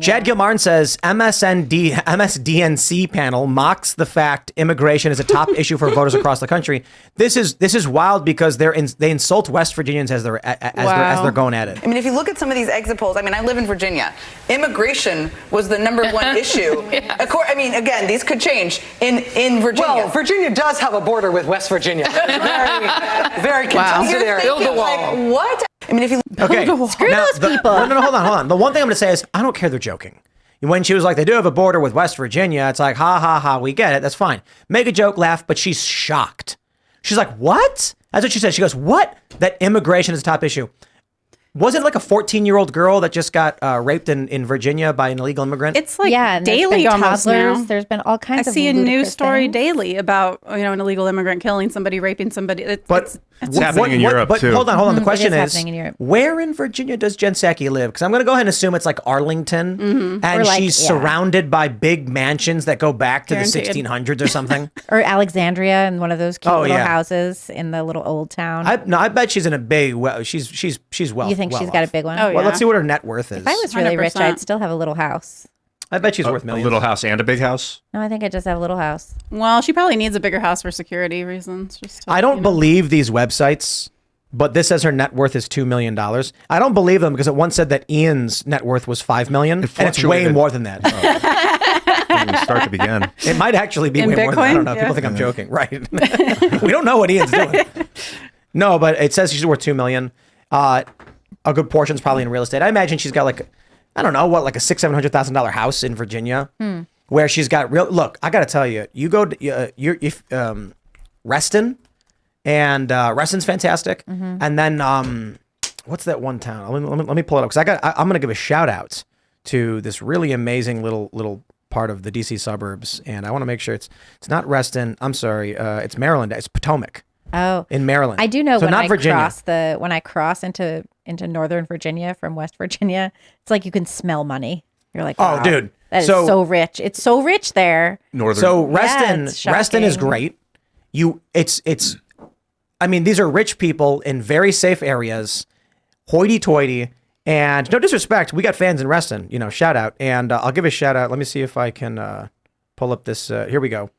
Chad Gilmartin says MSDNC panel mocks the fact immigration is a top issue for voters across the country. This is wild because they insult West Virginians as they're going at it. I mean, if you look at some of these exit polls, I mean, I live in Virginia. Immigration was the number one issue. I mean, again, these could change in Virginia. Well, Virginia does have a border with West Virginia. Very contested area. Build the wall. Like, what? I mean, if you screw those people. No, hold on. The one thing I'm going to say is I don't care they're joking. When she was like, they do have a border with West Virginia, it's like, ha, ha, ha, we get it. That's fine. Make a joke, laugh, but she's shocked. She's like, what? That's what she said. She goes, what? That immigration is a top issue. Was it like a 14-year-old girl that just got raped in Virginia by an illegal immigrant? It's like daily almost now. There's been all kinds of I see a news story things. daily about an illegal immigrant killing somebody, raping somebody. It's happening in Europe too. Hold on. The question is, in where in Virginia does Jen Psaki live? Because I'm going to go ahead and assume it's like Arlington, and she's surrounded by big mansions that go back to the 1600s or something. Or Alexandria in one of those cute little houses in the little old town. I bet she's in a big. She's well. You think she's got a big one? Oh, yeah. Well, let's see what her net worth is. If I was really 100%. rich, I'd still have a little house. I bet she's worth millions. A little house and a big house? No, I think I just have a little house. Well, she probably needs a bigger house for security reasons. I don't believe these websites, but this says her net worth is $2 million. I don't believe them because it once said that Ian's net worth was $5 million, and it's way more than that. Start to begin. It might actually be way more than that. I don't know. People think I'm joking. Right. We don't know what Ian's doing. No, but it says she's worth $2 million. A good portion's probably in real estate. I imagine she's got like, I don't know, like a $600,000-$700,000 house in Virginia where she's got real, look, I got to tell you, you go to Reston, and Reston's fantastic. And then what's that one town? Let me pull it up because I'm going to give a shout out to this really amazing little part of the DC suburbs. And I want to make sure it's not Reston. I'm sorry. It's Maryland. It's Potomac. Oh, in Maryland. I do know, so when not Virginia. when I cross into Northern Virginia from West Virginia, it's like you can smell money. You're like, wow, oh, dude, that is so rich. It's so rich there. Northern. So Reston is great. I mean, these are rich people in very safe areas, hoity-toity, and no disrespect, we got fans in Reston. Shout out, and I'll give a shout out. Let me see if I can pull up this. Here we go.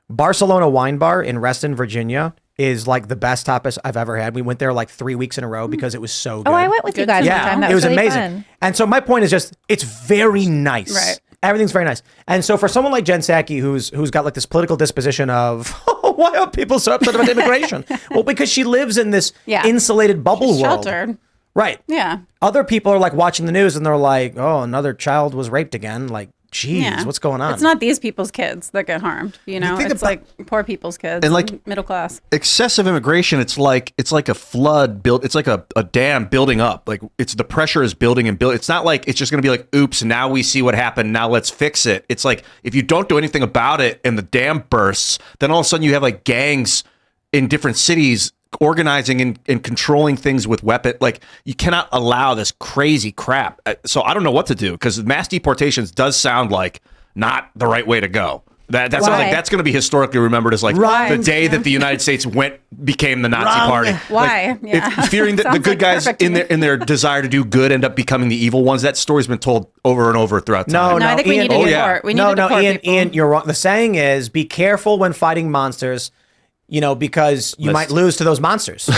Barcelona Wine Bar in Reston, Virginia, is like the best tapas I've ever had. We went there like 3 weeks in a row because it was so good. Oh, I went with you guys one time. That it was really amazing. Fun. And so my point is just, it's very nice. Right. Everything's very nice. And so for someone like Jen Psaki, who's got like this political disposition of, why are people so upset about immigration? Well, because she lives in this insulated bubble world. Sheltered. Right. Yeah. Other people are like watching the news and they're like, oh, another child was raped again. Like, geez, what's going on? It's not these people's kids that get harmed, It's like poor people's kids and like middle class. Excessive immigration, it's like a flood built. It's like a dam building up. Like the pressure is building and building. It's not like it's just going to be like, oops, now we see what happened. Now let's fix it. It's like if you don't do anything about it and the dam bursts, then all of a sudden you have like gangs in different cities organizing and controlling things with weapon. Like you cannot allow this crazy crap. So I don't know what to do because mass deportations does sound like not the right way to go. That sounds like that's going to be historically remembered as like the day that the United States became the Nazi party. Why? Like, fearing that the good guys in their desire to do good end up becoming the evil ones. That story's been told over and over throughout time. No, I think Ian, we need to deport. We need to deport people. Ian, you're wrong. The saying is, be careful when fighting monsters. Because you might lose to those monsters.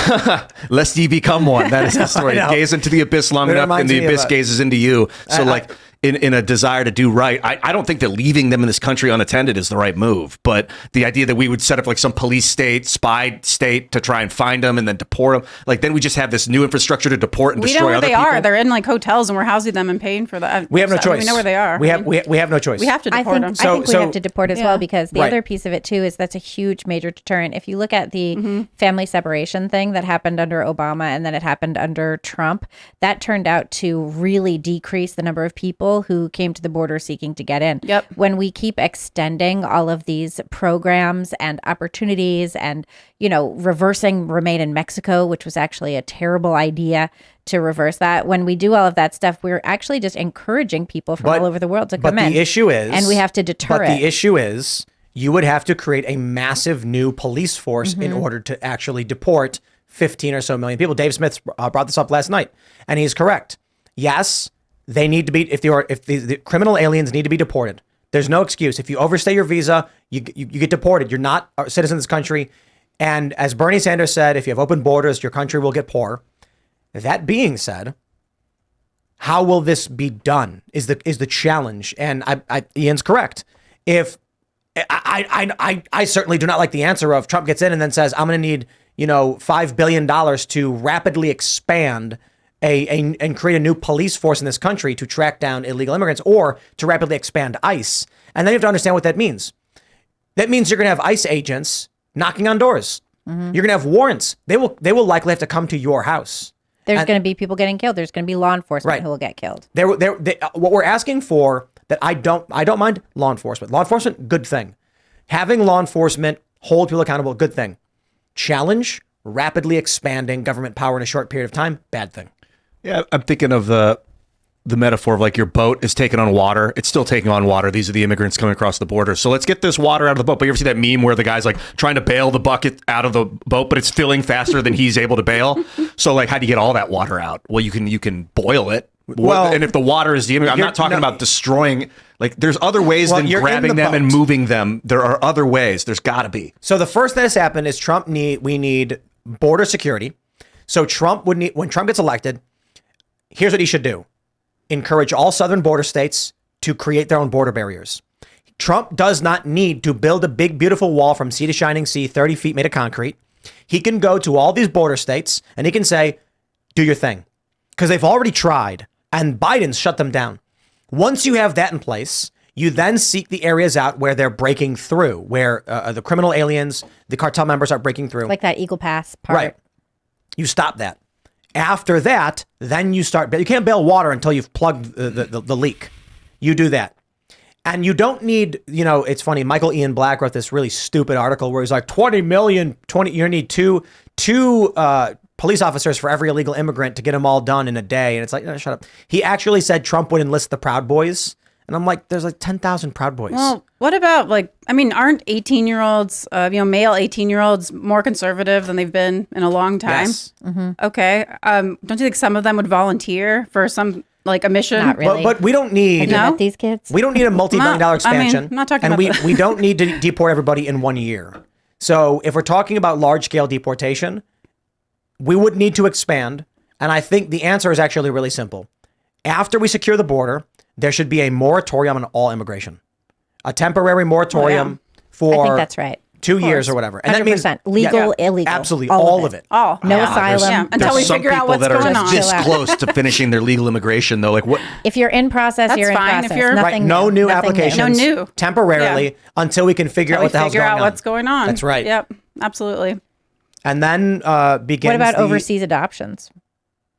Lest ye become one. That is the story. Gaze into the abyss long enough, and the abyss gazes into you. So, in a desire to do right, I don't think that leaving them in this country unattended is the right move. But the idea that we would set up like some police state, spy state to try and find them and then deport them, like then we just have this new infrastructure to deport and destroy other people. We know where they are. They're in like hotels, and we're housing them and paying for that. We have no choice. We know where they are. We have no choice. We have to deport them. I think we have to deport as well because the other piece of it too is that's a huge major deterrent. If you look at the family separation thing that happened under Obama and then it happened under Trump, that turned out to really decrease the number of people who came to the border seeking to get in. Yep. When we keep extending all of these programs and opportunities and, reversing Remain in Mexico, which was actually a terrible idea to reverse that. When we do all of that stuff, we're actually just encouraging people from all over the world to come in. But the issue is... And we have to deter it. But the issue is you would have to create a massive new police force in order to actually deport 15 or so million people. Dave Smith brought this up last night, and he's correct. Yes, they need to be, if the criminal aliens need to be deported. There's no excuse. If you overstay your visa, you get deported. You're not a citizen of this country. And as Bernie Sanders said, if you have open borders, your country will get poor. That being said, how will this be done is the challenge. And Ian's correct. If I certainly do not like the answer of Trump gets in and then says, I'm going to need, $5 billion to rapidly expand and create a new police force in this country to track down illegal immigrants or to rapidly expand ICE. And then you have to understand what that means. That means you're going to have ICE agents knocking on doors. You're going to have warrants. They will likely have to come to your house. There's going to be people getting killed. There's going to be law enforcement who will get killed. What we're asking for, that I don't mind law enforcement. Law enforcement, good thing. Having law enforcement hold people accountable, good thing. Challenge rapidly expanding government power in a short period of time, bad thing. Yeah, I'm thinking of the metaphor of like your boat is taking on water. It's still taking on water. These are the immigrants coming across the border. So let's get this water out of the boat. But you ever see that meme where the guy's like trying to bail the bucket out of the boat, but it's filling faster than he's able to bail? So like, how do you get all that water out? Well, you can boil it. Well, and if the water is the immigrant, I'm not talking about destroying. Like, there's other ways than grabbing them and moving them. There are other ways. There's got to be. So the first that has happened is we need border security. So when Trump gets elected, here's what he should do. Encourage all southern border states to create their own border barriers. Trump does not need to build a big, beautiful wall from sea to shining sea, 30 feet made of concrete. He can go to all these border states and he can say, do your thing. Because they've already tried and Biden's shut them down. Once you have that in place, you then seek the areas out where they're breaking through, where the criminal aliens, the cartel members are breaking through. Like that Eagle Pass part. Right. You stop that. After that, then you start. You can't bail water until you've plugged the leak. You do that. And you don't need, it's funny. Michael Ian Black wrote this really stupid article where he's like, 20 million, you need two police officers for every illegal immigrant to get them all done in a day. And it's like, no, shut up. He actually said Trump would enlist the Proud Boys. And I'm like, there's like 10,000 Proud Boys. Well, what about aren't 18-year-olds, male 18-year-olds more conservative than they've been in a long time? Yes. Mm-hmm. Okay. Don't you think some of them would volunteer for some a mission? Not really. But we don't need these kids. We don't need a multi-billion-dollar expansion. I'm not talking and about we don't need to deport everybody in 1 year. So if we're talking about large-scale deportation, we would need to expand. And I think the answer is actually really simple. After we secure the border, there should be a moratorium on all immigration, a temporary moratorium for I think that's right. 2 years or whatever. And 100%. that means Legal, illegal. Absolutely. All of it. All. No asylum. Until we figure out what's going on. This close to finishing their legal immigration, though. Like what? If you're in process, That's you're in fine. If process. you're- Nothing No new nothing applications. No new. Temporarily until we can figure out what the hell's going on. What's going on. That's right. Yep. Absolutely. And then begins What about overseas adoptions?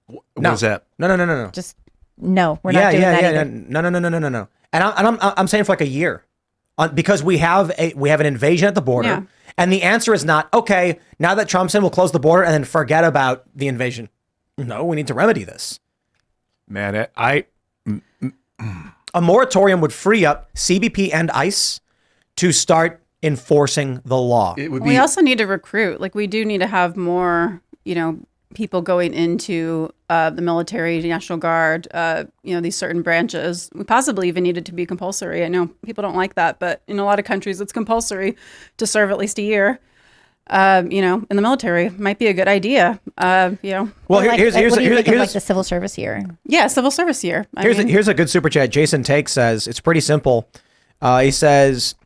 What was that? No. Just no, we're not doing that either. No. And I'm saying for like a year, because we have an invasion at the border, Yeah. and the answer is not okay. Now that Trump's in, we'll close the border and then forget about the invasion. No, we need to remedy this. Man, A moratorium would free up CBP and ICE to start enforcing the law. it would be. We also need to recruit. We do need to have more, people going into the military, National Guard, these certain branches. We possibly even need it to be compulsory. I know people don't like that, but in a lot of countries, it's compulsory to serve at least a year. In the military might be a good idea. Well, here's the civil service year. Yeah, civil service year. Here's a good super chat. Jason Take says it's pretty simple. He says,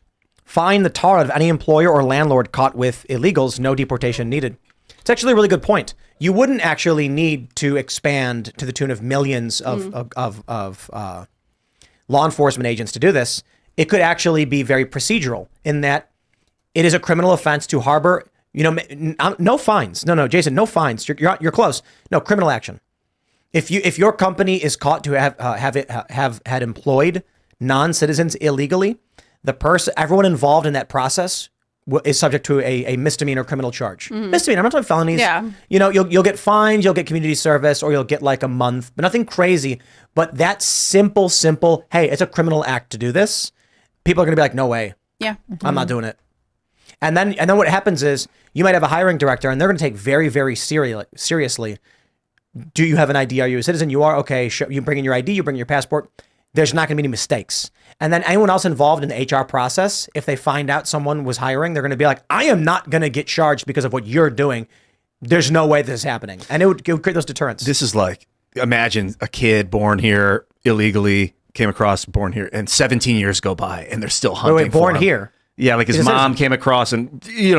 fine the tar out of any employer or landlord caught with illegals, no deportation needed. It's actually a really good point. You wouldn't actually need to expand to the tune of millions of law enforcement agents to do this. It could actually be very procedural in that it is a criminal offense to harbor, no fines. No, Jason, no fines. You're close. No, criminal action. If your company is caught to have had employed non-citizens illegally, everyone involved in that process is subject to a misdemeanor criminal charge. Misdemeanor, I'm not talking felonies. Yeah. You'll get fines, you'll get community service, or you'll get like a month, but nothing crazy. But that simple, hey, it's a criminal act to do this. People are going to be like, no way. Yeah. I'm not doing it. And then what happens is you might have a hiring director and they're going to take very, very seriously do you have an ID? Are you a citizen? You are? Okay, you bring in your ID, you bring your passport. There's not going to be any mistakes. And then anyone else involved in the HR process, if they find out someone was hiring, they're going to be like, I am not going to get charged because of what you're doing. There's no way this is happening. And it would create those deterrents. This is like, imagine a kid born here illegally, came across, born here, and 17 years go by and they're still hunting Wait, born for him. here? Yeah, like his mom came across and,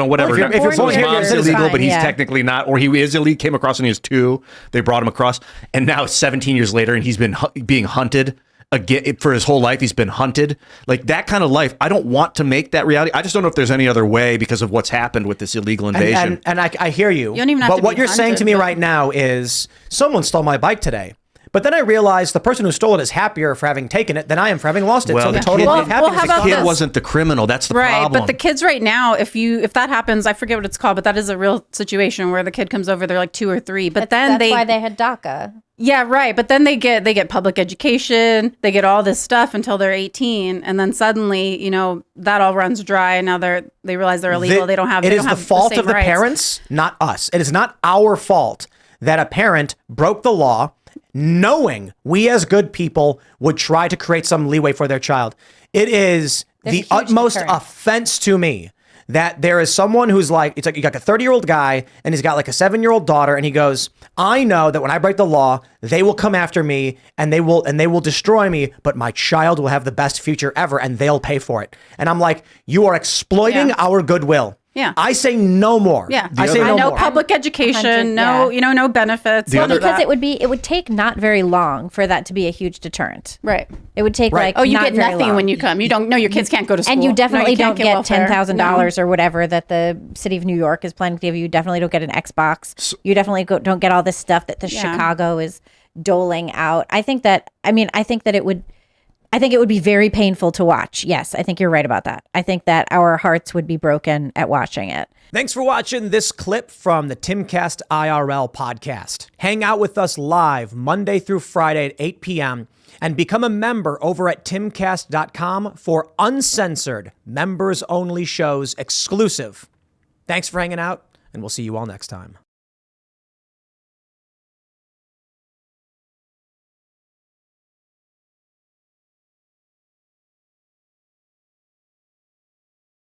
whatever. Well, if you're born here, mom's it's illegal, fine, but he's yeah. technically not, or he is illegal, came across when he was 2. They brought him across. And now 17 years later, and he's been being hunted again for his whole life. He's been hunted. Like that kind of life. I don't want to make that reality. I just don't know if there's any other way because of what's happened with this illegal invasion. And I hear you. You don't even have but to what be you're saying to me hunted, right now is someone stole my bike today. But then I realized the person who stole it is happier for having taken it than I am for having lost it. Well, so the the total kid- of happiness how is about The kid this? wasn't the criminal. That's the Right, problem. but the kids right now, if that happens, I forget what it's called, but that is a real situation where the kid comes over, they're like 2 or 3, but then That's why they had DACA. Yeah, right. But then they get public education, they get all this stuff until they're 18, and then suddenly, that all runs dry, and now they realize they're illegal. They don't have. It they is don't the have fault same of the rights. parents, not us. It is not our fault that a parent broke the law, knowing we as good people would try to create some leeway for their child. It is There's a the huge utmost deterrent. offense to me that there is someone who's like, it's like you got a 30-year-old guy and he's got like a 7-year-old daughter, and he goes, I know that when I break the law, they will come after me and they will destroy me, but my child will have the best future ever and they'll pay for it. And I'm like, you are exploiting Yeah. our goodwill. Yeah. I say no more. Yeah, I say no no more. public education, 100, no, yeah. no benefits. Well, none of because that. it would take not very long for that to be a huge deterrent. Right. It would take Right. like Oh, you not get very nothing long. when you come. You don't. No, your kids can't go to school. And you No, definitely can't don't get welfare. $10,000 or whatever that the city of New York is planning to give you. You definitely don't get an Xbox. You definitely don't get all this stuff that the Yeah. Chicago is doling out. I think that it would be very painful to watch. Yes, I think you're right about that. I think that our hearts would be broken at watching it. Thanks for watching this clip from the Timcast IRL podcast. Hang out with us live Monday through Friday at 8 p.m. and become a member over at timcast.com for uncensored, members-only shows exclusive. Thanks for hanging out, and we'll see you all next time.